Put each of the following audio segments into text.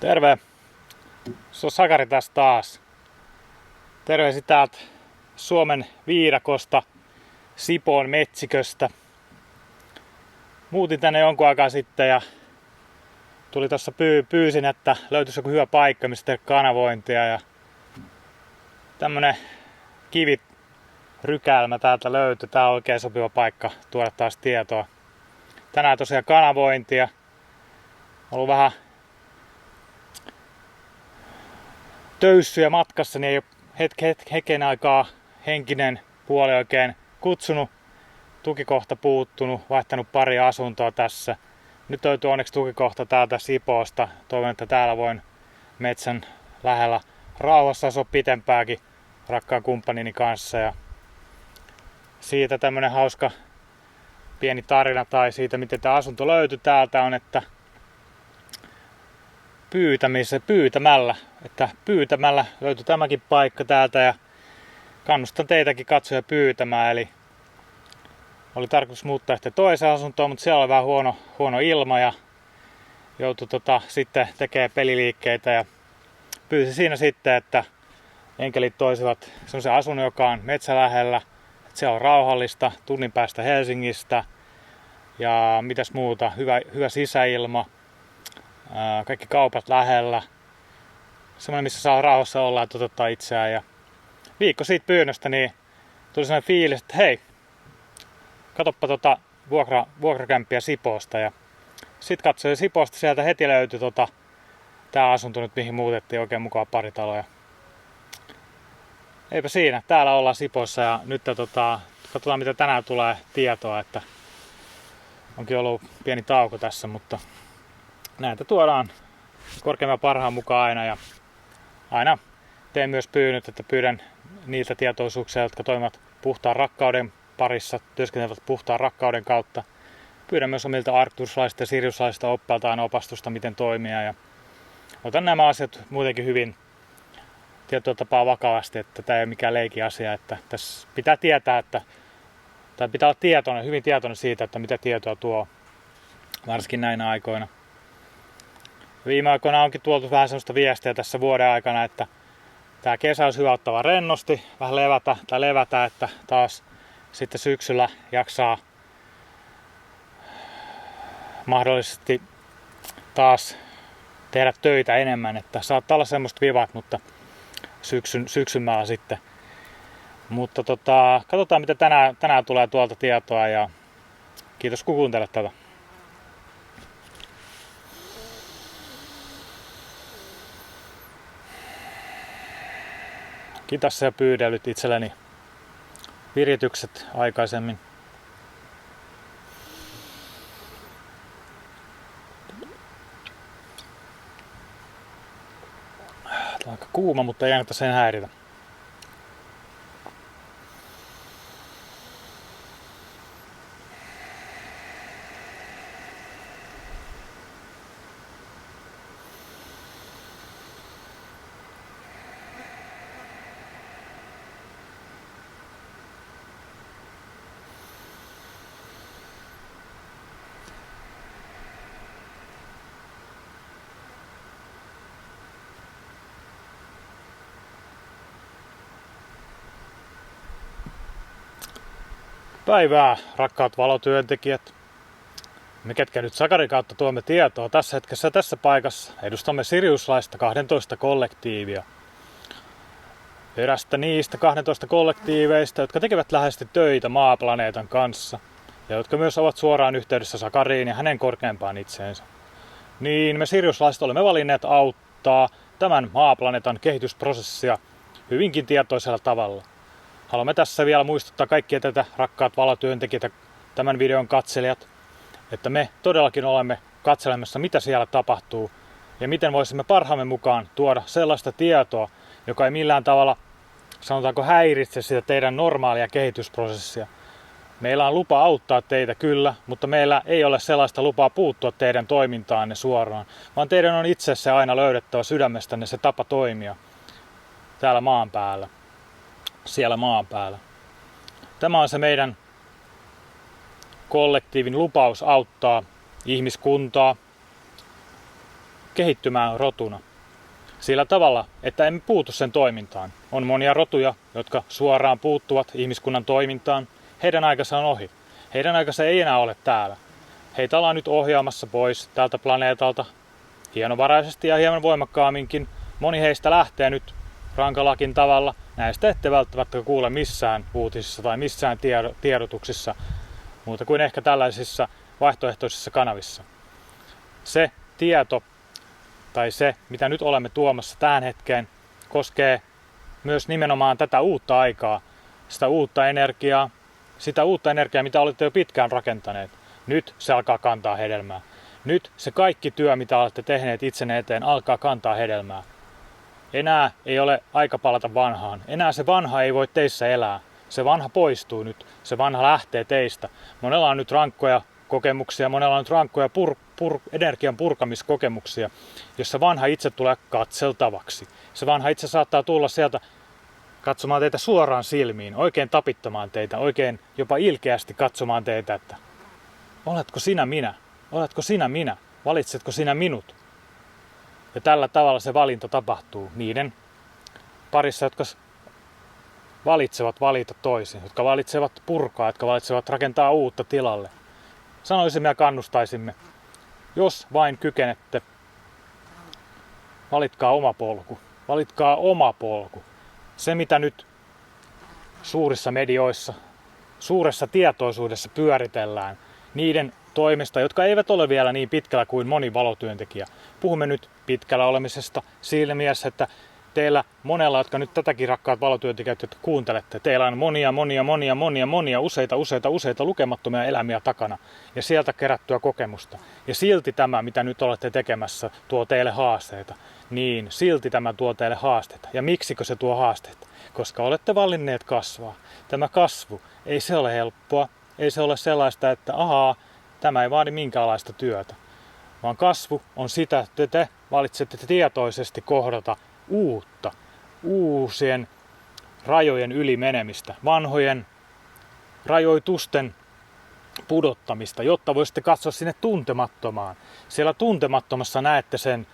Terve! Se on Sakari tässä taas. Terveisiä täältä Suomen viidakosta, Sipoon metsiköstä. Muutin tänne jonkun aikaa sitten ja tuli tossa pyysin, että löytyisi joku hyvä paikka, mistä tehdä kanavointia. Ja tämmönen kivirykäälmä täältä löytyi. Tää on oikein sopiva paikka tuoda taas tietoa. Tänään tosiaan kanavointia. Ollut vähän töyssyjä matkassa, niin ei ole hetken aikaa henkinen puoli oikein kutsunut. Tukikohta puuttunut, vaihtanut pari asuntoa tässä. Nyt löytyy onneksi tukikohta täältä Sipoosta. Toivon, että täällä voin metsän lähellä rauhassa asua pitempääkin rakkaan kumppanini kanssa. Ja siitä tämmönen hauska pieni tarina tai siitä, miten tämä asunto löytyi täältä on, että pyytämällä löytyi tämäkin paikka täältä ja kannustan teitäkin katsoja pyytämään. Eli oli tarkoitus muuttaa ehkä toiseen asuntoon, mutta siellä oli vähän huono ilma ja joutui sitten tekemään peliliikkeitä ja pyysi siinä sitten, että enkelit toisivat semmoisen asunnon, joka on metsälähellä, että siellä on rauhallista, tunnin päästä Helsingistä ja mitäs muuta, hyvä sisäilma. Kaikki kaupat lähellä. Semmoinen, missä saa rauhassa olla ja toteuttaa itseään. Ja viikko siitä pyynnöstä niin tuli sellainen fiilis, että hei, katoppa vuokrakämppiä Sipoosta. Ja sit katsoin Sipoosta, sieltä heti löytyi tää asunto nyt, mihin muutettiin oikein mukaan pari taloja. Eipä siinä, täällä ollaan Sipoossa ja nyt katsotaan mitä tänään tulee tietoa, että onkin ollut pieni tauko tässä, mutta näitä tuodaan korkeimman parhaan mukaan aina ja aina teen myös pyynnöt, että pyydän niiltä tietoisuuksia, jotka toimivat puhtaan rakkauden parissa, työskentelevät puhtaan rakkauden kautta. Pyydän myös omilta arcturslaisilta ja siriuslaisilta oppailta aina opastusta, miten toimia ja otan nämä asiat muutenkin hyvin tietyllä tapaa vakavasti, että tämä ei ole mikään leikin asia, että tässä pitää tietää, tai pitää olla hyvin tietoinen siitä, että mitä tietoa tuo, varsinkin näinä aikoina. Viime aikoina onkin tuotu vähän sellaista viestiä tässä vuoden aikana, että tämä kesä olisi hyvä ottaa rennosti, vähän levätä, että taas sitten syksyllä jaksaa mahdollisesti taas tehdä töitä enemmän, että saattaa olla semmoista vivat, mutta syksymällä sitten. Mutta katsotaan mitä tänään tulee tuolta tietoa ja kiitos kun kuuntelet tätä. Kitassa ja pyydellyt itselleni viritykset aikaisemmin. Tämä on aika kuuma, mutta ei anneta sen häiritä. Päivää, rakkaat valotyöntekijät. Me ketkä nyt Sakarin kautta tuomme tietoa tässä hetkessä tässä paikassa, edustamme siriuslaista 12 kollektiivia. Erästä niistä 12 kollektiiveista, jotka tekevät läheisesti töitä maaplaneetan kanssa ja jotka myös ovat suoraan yhteydessä Sakariin ja hänen korkeimpaan itseensä. Niin me siriuslaiset olemme valinneet auttaa tämän maaplaneetan kehitysprosessia hyvinkin tietoisella tavalla. Haluamme tässä vielä muistuttaa kaikkia tätä rakkaat valotyöntekijät, tämän videon katselijat, että me todellakin olemme katselemassa, mitä siellä tapahtuu ja miten voisimme parhaamme mukaan tuoda sellaista tietoa, joka ei millään tavalla, sanotaanko, häiritse sitä teidän normaalia kehitysprosessia. Meillä on lupa auttaa teitä kyllä, mutta meillä ei ole sellaista lupaa puuttua teidän toimintaanne suoraan, vaan teidän on itse se aina löydettävä sydämestänne se tapa toimia täällä maan päällä. Siellä maan päällä. Tämä on se meidän kollektiivin lupaus auttaa ihmiskuntaa kehittymään rotuna. Sillä tavalla, että emme puutu sen toimintaan. On monia rotuja, jotka suoraan puuttuvat ihmiskunnan toimintaan. Heidän aikansa on ohi. Heidän aikansa ei enää ole täällä. Heitä ollaan nyt ohjaamassa pois tältä planeetalta hienovaraisesti ja hieman voimakkaamminkin. Moni heistä lähtee nyt rankallakin tavalla. Näistä ette välttämättä kuule missään uutisissa tai missään tiedotuksissa, muuta kuin ehkä tällaisissa vaihtoehtoisissa kanavissa. Se tieto tai se, mitä nyt olemme tuomassa tähän hetkeen, koskee myös nimenomaan tätä uutta aikaa, sitä uutta energiaa, mitä olette jo pitkään rakentaneet. Nyt se alkaa kantaa hedelmää. Nyt se kaikki työ, mitä olette tehneet itsenne eteen, alkaa kantaa hedelmää. Enää ei ole aika palata vanhaan. Enää se vanha ei voi teissä elää. Se vanha poistuu nyt. Se vanha lähtee teistä. Monella on nyt rankkoja kokemuksia, monella on nyt rankkoja energian purkamiskokemuksia, jossa vanha itse tulee katseltavaksi. Se vanha itse saattaa tulla sieltä katsomaan teitä suoraan silmiin, oikein tapittamaan teitä, oikein jopa ilkeästi katsomaan teitä, että oletko sinä minä? Oletko sinä minä? Valitsetko sinä minut? Ja tällä tavalla se valinta tapahtuu niiden parissa, jotka valitsevat valita toisin, jotka valitsevat purkaa, jotka valitsevat rakentaa uutta tilalle. Sanoisimme ja kannustaisimme, jos vain kykenette, valitkaa oma polku. Valitkaa oma polku. Se, mitä nyt suurissa medioissa, suuressa tietoisuudessa pyöritellään, niiden toimesta, jotka eivät ole vielä niin pitkällä kuin moni valotyöntekijä. Puhumme nyt pitkällä olemisesta siinä mielessä, että teillä monella, jotka nyt tätäkin rakkaat valotyöntekijät, jotka kuuntelette, teillä on monia, useita lukemattomia elämiä takana ja sieltä kerättyä kokemusta. Ja silti tämä, mitä nyt olette tekemässä, tuo teille haasteita. Niin, silti tämä tuo teille haasteita. Ja miksikö se tuo haasteita? Koska olette valinneet kasvaa. Tämä kasvu, ei se ole helppoa. Ei se ole sellaista, että tämä ei vaadi minkäänlaista työtä. Vaan kasvu on sitä, että te valitsette tietoisesti kohdata uutta, uusien rajojen yli menemistä, vanhojen rajoitusten pudottamista, jotta voisitte katsoa sinne tuntemattomaan. Siellä tuntemattomassa näette sen,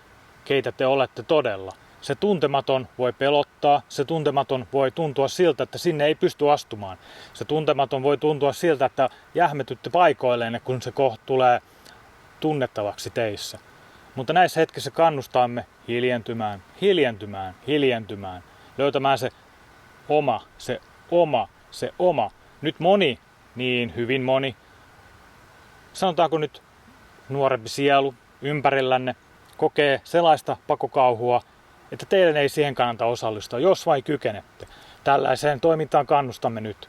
keitä te olette todella. Se tuntematon voi pelottaa, se tuntematon voi tuntua siltä, että sinne ei pysty astumaan. Se tuntematon voi tuntua siltä, että jähmetytte paikoilleen, kun se kohta tulee tunnettavaksi teissä. Mutta näissä hetkissä kannustamme hiljentymään, löytämään se oma. Nyt moni, niin hyvin moni, sanotaanko nyt nuorempi sielu ympärillänne, kokee sellaista pakokauhua, että teidän ei siihen kannata osallistua, jos vain kykenette. Tällaiseen toimintaan kannustamme nyt.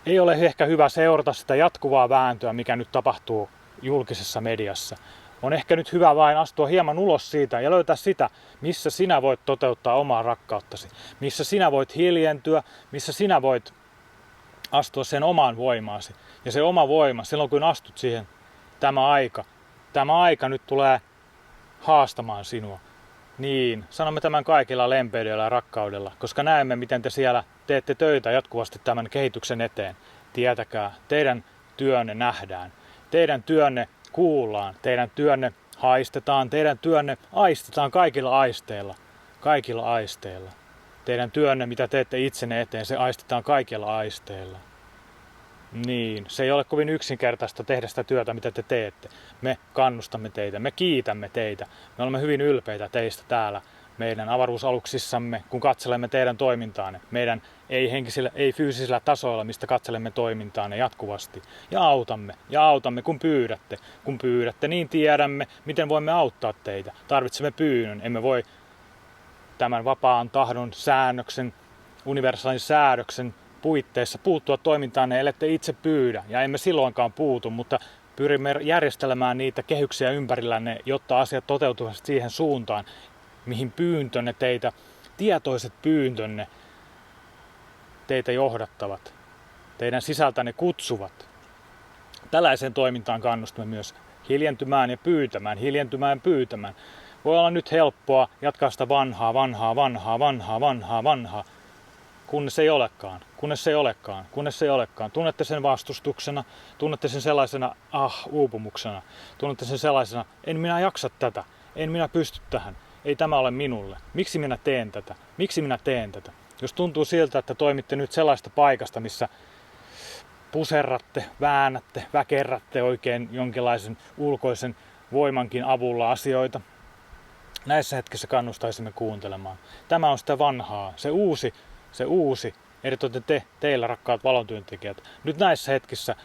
Ei ole ehkä hyvä seurata sitä jatkuvaa vääntöä, mikä nyt tapahtuu julkisessa mediassa. On ehkä nyt hyvä vain astua hieman ulos siitä ja löytää sitä, missä sinä voit toteuttaa omaa rakkauttasi. Missä sinä voit hiljentyä, missä sinä voit astua sen omaan voimaasi. Ja se oma voima, silloin kun astut siihen, tämä aika nyt tulee haastamaan sinua. Niin, sanomme tämän kaikilla lempeydellä ja rakkaudella, koska näemme, miten te siellä teette töitä jatkuvasti tämän kehityksen eteen. Tietäkää, teidän työnne nähdään, teidän työnne kuullaan, teidän työnne haistetaan, teidän työnne aistetaan kaikilla aisteilla. Teidän työnne, mitä teette itsenne eteen, se aistetaan kaikilla aisteilla. Niin, se ei ole kovin yksinkertaista tehdä sitä työtä, mitä te teette. Me kannustamme teitä, me kiitämme teitä. Me olemme hyvin ylpeitä teistä täällä meidän avaruusaluksissamme, kun katselemme teidän toimintaanne. Meidän ei henkisillä, ei fyysisillä tasoilla, mistä katselemme toimintaanne jatkuvasti. Ja autamme, kun pyydätte. Kun pyydätte, niin tiedämme, miten voimme auttaa teitä. Tarvitsemme pyynnön. Emme voi tämän vapaan tahdon säännöksen, universaalin säädöksen puitteissa puuttua toimintaanne, ellette itse pyydä. Ja emme silloinkaan puutu, mutta pyrimme järjestelemään niitä kehyksiä ympärillänne, jotta asiat toteutuvat siihen suuntaan, mihin pyyntönne teitä, tietoiset pyyntönne teitä johdattavat, teidän sisältänne kutsuvat. Tällaiseen toimintaan kannustamme myös hiljentymään ja pyytämään. Voi olla nyt helppoa jatkaa sitä vanhaa, kunnes ei olekaan. Tunnette sen vastustuksena, tunnette sen sellaisena uupumuksena, tunnette sen sellaisena, en minä jaksa tätä, En minä pysty tähän. Ei tämä ole minulle. Miksi minä teen tätä? Miksi minä teen tätä? Jos tuntuu siltä, että toimitte nyt sellaista paikasta, missä puserratte, väännätte, väkerrätte oikein jonkinlaisen ulkoisen voimankin avulla asioita, näissä hetkissä kannustaisimme kuuntelemaan. Tämä on sitä vanhaa, se uusi, eritoten teillä rakkaat valontyöntekijät. Nyt näissä hetkissä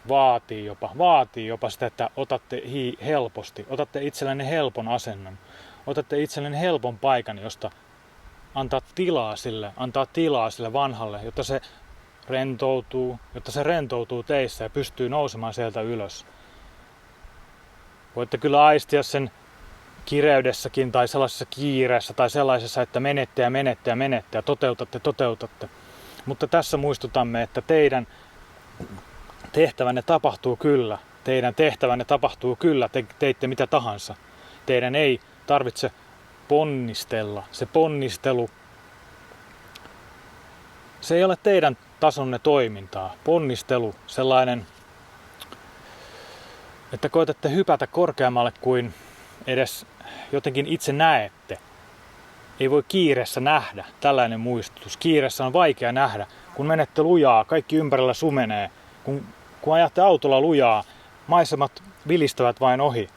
vaatii jopa sitä, että otatte helposti, otatte itsellenne helpon asennon, otatte itsellenne helpon paikan, josta antaa tilaa sille vanhalle, jotta se rentoutuu teissä ja pystyy nousemaan sieltä ylös. Voitte kyllä aistia sen kireydessäkin tai sellaisessa kiireessä tai sellaisessa, että menette ja toteutatte. Mutta tässä muistutamme, että teidän tehtävänne tapahtuu kyllä. Teitte mitä tahansa. Teidän ei tarvitse ponnistella. Se ponnistelu, se ei ole teidän tasonne toimintaa. Ponnistelu, sellainen, että koetatte hypätä korkeammalle kuin edes jotenkin itse näette. Ei voi kiireessä nähdä, tällainen muistutus. Kiireessä on vaikea nähdä, kun menette lujaa, kaikki ympärillä sumenee. Kun ajatte autolla lujaa, maisemat vilistävät vain ohi.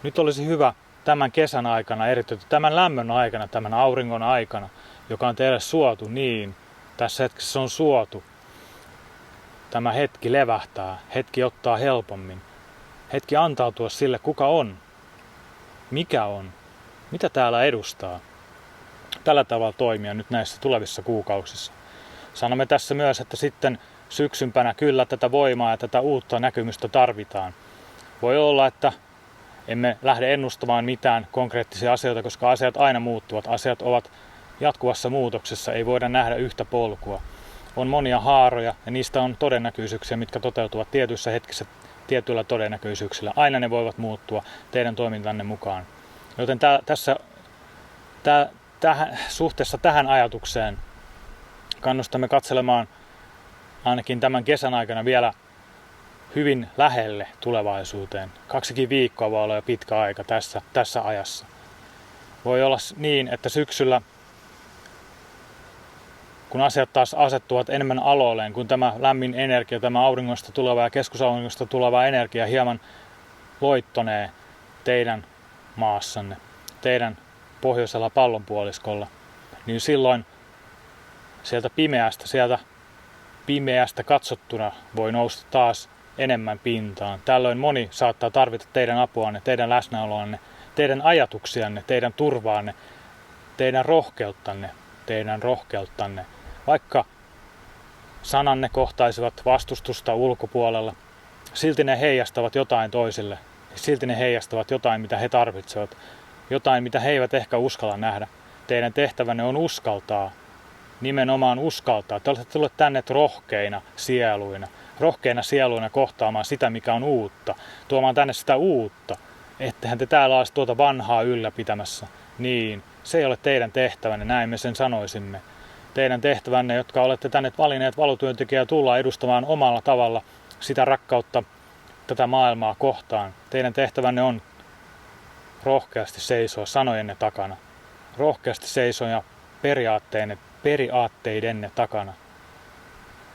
Nyt olisi hyvä tämän kesän aikana, erityisesti tämän lämmön aikana, tämän auringon aikana, joka on teille suotu niin. Tässä hetkessä on suotu. Tämä hetki levähtää, hetki ottaa helpommin. Hetki antautua sille, kuka on, mikä on, mitä täällä edustaa. Tällä tavalla toimia nyt näissä tulevissa kuukausissa. Sanomme tässä myös, että sitten syksympänä kyllä tätä voimaa ja tätä uutta näkymystä tarvitaan. Voi olla, että emme lähde ennustamaan mitään konkreettisia asioita, koska asiat aina muuttuvat. Asiat ovat jatkuvassa muutoksessa, ei voida nähdä yhtä polkua. On monia haaroja ja niistä on todennäköisyyksiä, mitkä toteutuvat tietyissä hetkissä tietyillä todennäköisyyksillä. Aina ne voivat muuttua teidän toimintanne mukaan. Joten suhteessa tähän ajatukseen kannustamme katselemaan ainakin tämän kesän aikana vielä hyvin lähelle tulevaisuuteen. 2 viikkoa voi olla jo pitkä aika tässä ajassa. Voi olla niin, että syksyllä, kun asiat taas asettuvat enemmän aloilleen, kun tämä lämmin energia, tämä auringosta tuleva ja keskusauringosta tuleva energia hieman loittonee teidän maassanne, teidän pohjoisella pallonpuoliskolla, niin silloin sieltä pimeästä katsottuna voi nousta taas enemmän pintaan. Tällöin moni saattaa tarvita teidän apuanne, teidän läsnäoloanne, teidän ajatuksianne, teidän turvaanne, teidän rohkeuttanne. Vaikka sananne kohtaisivat vastustusta ulkopuolella, silti ne heijastavat jotain toisille. Silti ne heijastavat jotain, mitä he tarvitsevat. Jotain, mitä he eivät ehkä uskalla nähdä. Teidän tehtävänne on uskaltaa. Nimenomaan uskaltaa. Te olette tulleet tänne rohkeina sieluina kohtaamaan sitä, mikä on uutta. Tuomaan tänne sitä uutta. Ettehän te täällä olisi tuota vanhaa ylläpitämässä. Niin, se ei ole teidän tehtävänne, näin me sen sanoisimme. Teidän tehtävänne, jotka olette tänne valinneet valotyöntekijää, tulla edustamaan omalla tavalla sitä rakkautta tätä maailmaa kohtaan. Teidän tehtävänne on rohkeasti seisoa sanojenne takana. Rohkeasti seisoa periaatteidenne takana.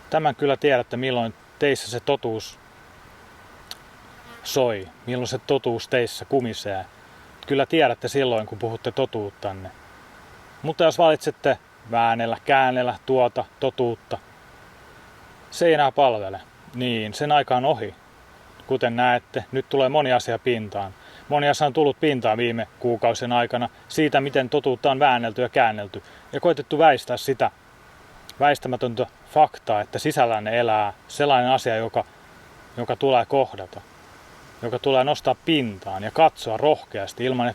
Tämän kyllä tiedätte, milloin teissä se totuus soi, milloin se totuus teissä kumisee. Kyllä tiedätte silloin, kun puhutte totuuttanne. Mutta jos valitsette käännellä tuota totuutta, se ei enää palvele. Niin, sen aika on ohi. Kuten näette, nyt tulee moni asia pintaan. Moni asia on tullut pintaan viime kuukausien aikana siitä, miten totuutta on väännelty ja käännelty. Ja koetettu väistää sitä väistämätöntä faktaa, että sisällänne elää sellainen asia, joka tulee kohdata. Joka tulee nostaa pintaan ja katsoa rohkeasti ilman,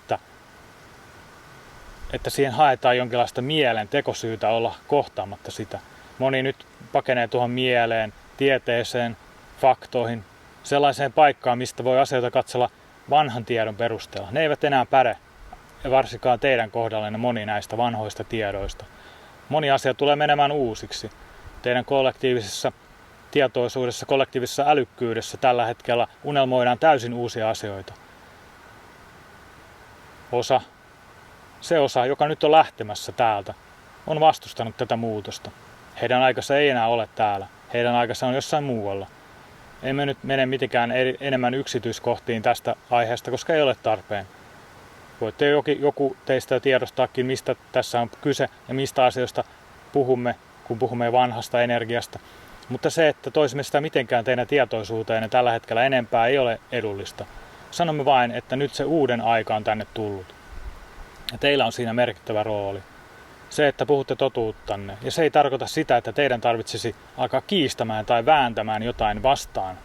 että siihen haetaan jonkinlaista mielen tekosyytä olla kohtaamatta sitä. Moni nyt pakenee tuohon mieleen, tieteeseen, faktoihin, sellaiseen paikkaan, mistä voi asioita katsella vanhan tiedon perusteella. Ne eivät enää päde, varsinkaan teidän kohdallanne moni näistä vanhoista tiedoista. Moni asia tulee menemään uusiksi. Teidän kollektiivisessa tietoisuudessa, kollektiivisessa älykkyydessä tällä hetkellä unelmoidaan täysin uusia asioita. osa, se osa, joka nyt on lähtemässä täältä, on vastustanut tätä muutosta. Heidän aikansa ei enää ole täällä. Heidän aikansa on jossain muualla. Emme nyt mene mitenkään enemmän yksityiskohtiin tästä aiheesta, koska ei ole tarpeen. Voitte joku teistä tiedostaakin, mistä tässä on kyse ja mistä asioista puhumme, kun puhumme vanhasta energiasta. Mutta se, että toisimme sitä mitenkään teidän tietoisuuteen tällä hetkellä enempää ei ole edullista. Sanomme vain, että nyt se uuden aika on tänne tullut. Ja teillä on siinä merkittävä rooli. Se, että puhutte totuuttanne. Ja se ei tarkoita sitä, että teidän tarvitsisi alkaa kiistämään tai vääntämään jotain vastaan.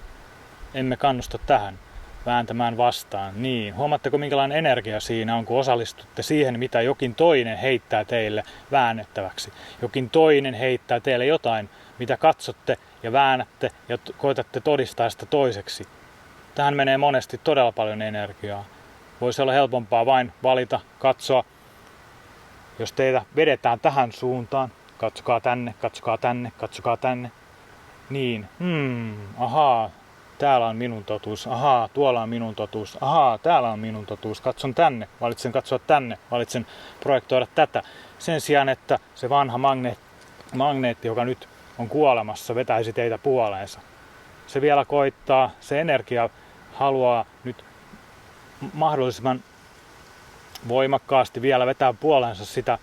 Emme kannusta tähän. Vääntämään vastaan. Niin, huomaatteko minkälainen energia siinä on, kun osallistutte siihen, mitä jokin toinen heittää teille väännettäväksi. Jokin toinen heittää teille jotain, mitä katsotte ja väännätte ja koetatte todistaa sitä toiseksi. Tähän menee monesti todella paljon energiaa. Voisi olla helpompaa vain valita, katsoa. Jos teitä vedetään tähän suuntaan, katsokaa tänne, katsokaa tänne, katsokaa tänne. Niin, ahaa, täällä on minun totuus, ahaa, tuolla on minun totuus, ahaa, täällä on minun totuus, katson tänne, valitsen katsoa tänne, valitsen projektoida tätä. Sen sijaan, että se vanha magneetti, joka nyt on kuolemassa, vetäisi teitä puoleensa. Se vielä koittaa, se energia haluaa nyt mahdollisimman voimakkaasti vielä vetää puoleensa sitä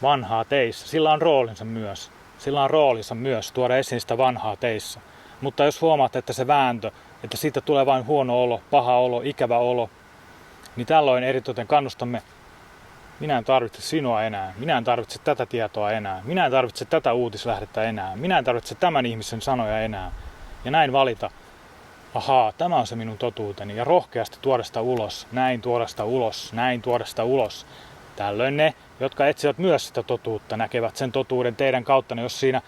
vanhaa teissä. Sillä on roolinsa myös. Sillä on roolinsa myös tuoda esiin sitä vanhaa teissä. Mutta jos huomaatte, että se vääntö, että siitä tulee vain huono olo, paha olo, ikävä olo, niin tällöin eritoten kannustamme, minä en tarvitse sinua enää, minä en tarvitse tätä tietoa enää, minä en tarvitse tätä uutislähdettä enää, minä en tarvitse tämän ihmisen sanoja enää. Ja näin valita, ahaa, tämä on se minun totuuteni, ja rohkeasti tuoda sitä ulos, näin tuoda sitä ulos, näin tuoda sitä ulos. Tällöin ne, jotka etsivät myös sitä totuutta, näkevät sen totuuden teidän kauttanne, jos siinä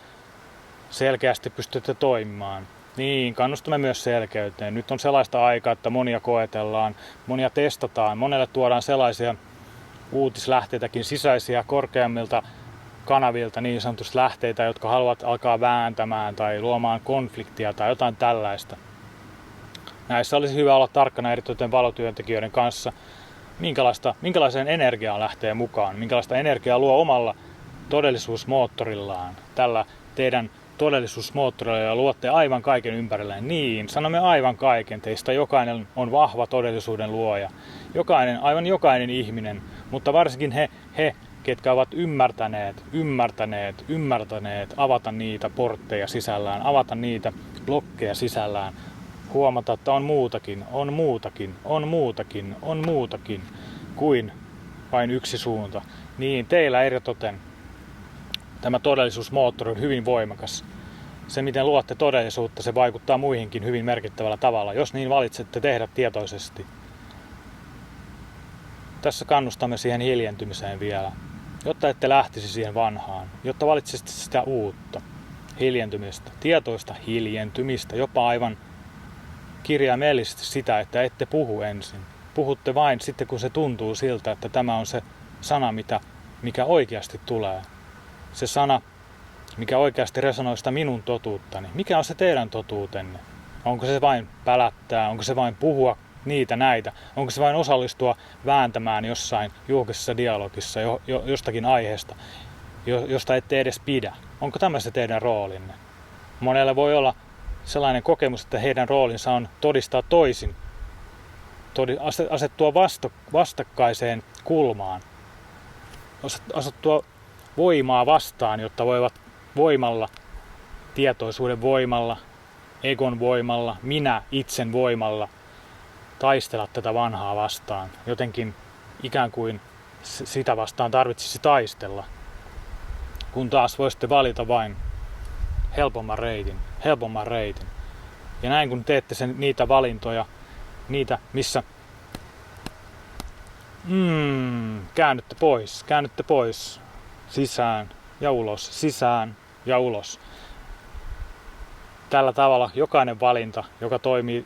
selkeästi pystytte toimimaan. Niin, kannustamme myös selkeyteen. Nyt on sellaista aikaa, että monia koetellaan, monia testataan, monelle tuodaan sellaisia uutislähteitäkin, sisäisiä korkeammilta kanavilta niin sanotusti lähteitä, jotka haluavat alkaa vääntämään tai luomaan konfliktia tai jotain tällaista. Näissä olisi hyvä olla tarkkana erityisen valotyöntekijöiden kanssa, minkälaiseen energiaan lähtee mukaan, minkälaista energiaa luo omalla todellisuusmoottorillaan. Tällä teidän todellisuusmoottorilla luotte aivan kaiken ympärilleen. Niin, sanomme aivan kaiken. Teistä jokainen on vahva todellisuuden luoja. Aivan jokainen ihminen, mutta varsinkin he, ketkä ovat ymmärtäneet avata niitä portteja sisällään, avata niitä blokkeja sisällään. Huomata, että on muutakin kuin vain yksi suunta. Niin, teillä eritoten tämä todellisuusmoottori on hyvin voimakas. Se, miten luotte todellisuutta, se vaikuttaa muihinkin hyvin merkittävällä tavalla, jos niin valitsette tehdä tietoisesti. Tässä kannustamme siihen hiljentymiseen vielä, jotta ette lähtisi siihen vanhaan, jotta valitsisitte sitä uutta hiljentymistä, tietoista hiljentymistä, jopa aivan kirjaimellisesti sitä, että ette puhu ensin. Puhutte vain sitten, kun se tuntuu siltä, että tämä on se sana, mikä oikeasti tulee. Se sana, mikä oikeasti resonoi sitä minun totuuttani. Mikä on se teidän totuutenne? Onko se vain pälättää? Onko se vain puhua niitä näitä? Onko se vain osallistua vääntämään jossain julkisessa dialogissa jostakin aiheesta, josta ette edes pidä? Onko tämä se teidän roolinne? Monella voi olla sellainen kokemus, että heidän roolinsa on todistaa toisin, asettua vastakkaiseen kulmaan, asettua voimaa vastaan, jotta voivat voimalla, tietoisuuden voimalla, egon voimalla, minä itsen voimalla taistella tätä vanhaa vastaan. Jotenkin ikään kuin sitä vastaan tarvitsisi taistella, kun taas voisitte valita vain helpomman reitin. Ja näin kun teette niitä valintoja, niitä missä käännytte pois, sisään ja ulos. Tällä tavalla jokainen valinta,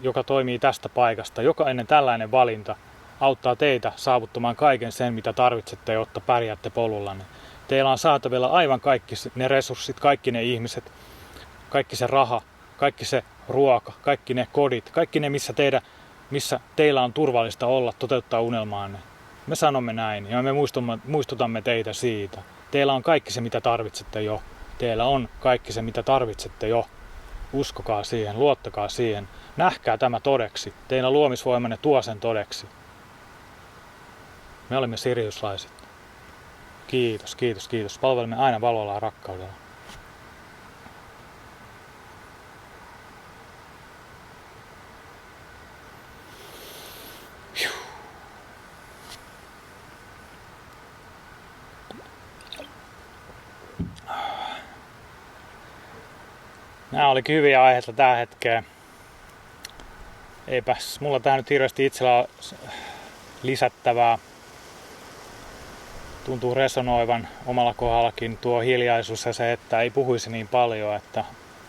joka toimii tästä paikasta, jokainen tällainen valinta auttaa teitä saavuttamaan kaiken sen, mitä tarvitsette, jotta pärjäätte polullanne. Teillä on saatavilla aivan kaikki ne resurssit, kaikki ne ihmiset, kaikki se raha, kaikki se ruoka, kaikki ne kodit, kaikki ne, missä teillä on turvallista olla, toteuttaa unelmaanne. Me sanomme näin ja me muistutamme teitä siitä. Teillä on kaikki se, mitä tarvitsette jo. Teillä on kaikki se, mitä tarvitsette jo. Uskokaa siihen, luottakaa siihen. Nähkää tämä todeksi. Teidän luomisvoimanne tuo sen todeksi. Me olemme siriuslaiset. Kiitos, kiitos, kiitos. Palvelemme aina valolla ja rakkaudella. Nämä olikin hyviä aiheita tähän hetkeen. Eipäs mulla tähän nyt hirveästi itsellä on lisättävää. Tuntuu resonoivan omalla kohdallakin tuo hiljaisuus ja se, että ei puhuisi niin paljon, että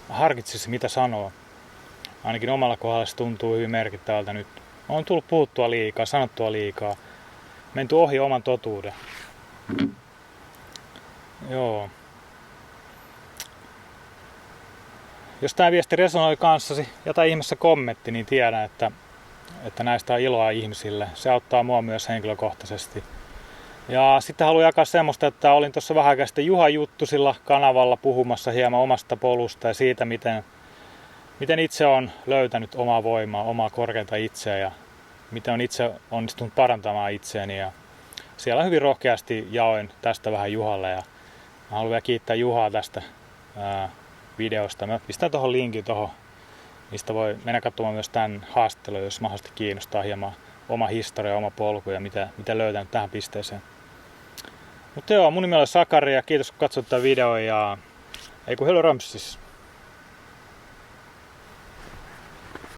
harkitsisi mitä sanoo. Ainakin omalla kohdalla se tuntuu hyvin merkittävältä nyt. On tullut puhuttua liikaa, sanottua liikaa. Menty ohi oman totuuden. Joo. Jos tämä viesti resonoi kanssasi, jätä ihmeessä kommentti, niin tiedän, että näistä on iloa ihmisille. Se auttaa mua myös henkilökohtaisesti. Ja sitten haluan jakaa semmoista, että olin tuossa vähän aikaa sitten Juha Juttusilla kanavalla puhumassa hieman omasta polusta ja siitä, miten itse on löytänyt omaa voimaa, omaa korkeinta itseä ja miten on itse onnistunut parantamaan itseäni. Ja siellä hyvin rohkeasti jaoin tästä vähän Juhalle ja mä haluan vielä kiittää Juhaa tästä videosta. Mä pistän tuohon linkin mistä voi mennä katsomaan myös tämän haastattelun, jos mahdollisesti kiinnostaa hieman oma historia, oma polku ja mitä löytänyt tähän pisteeseen. Mutta joo, mun nimi on Sakari ja kiitos kun katsoit tämän videon ja ei kun hello Ramsis.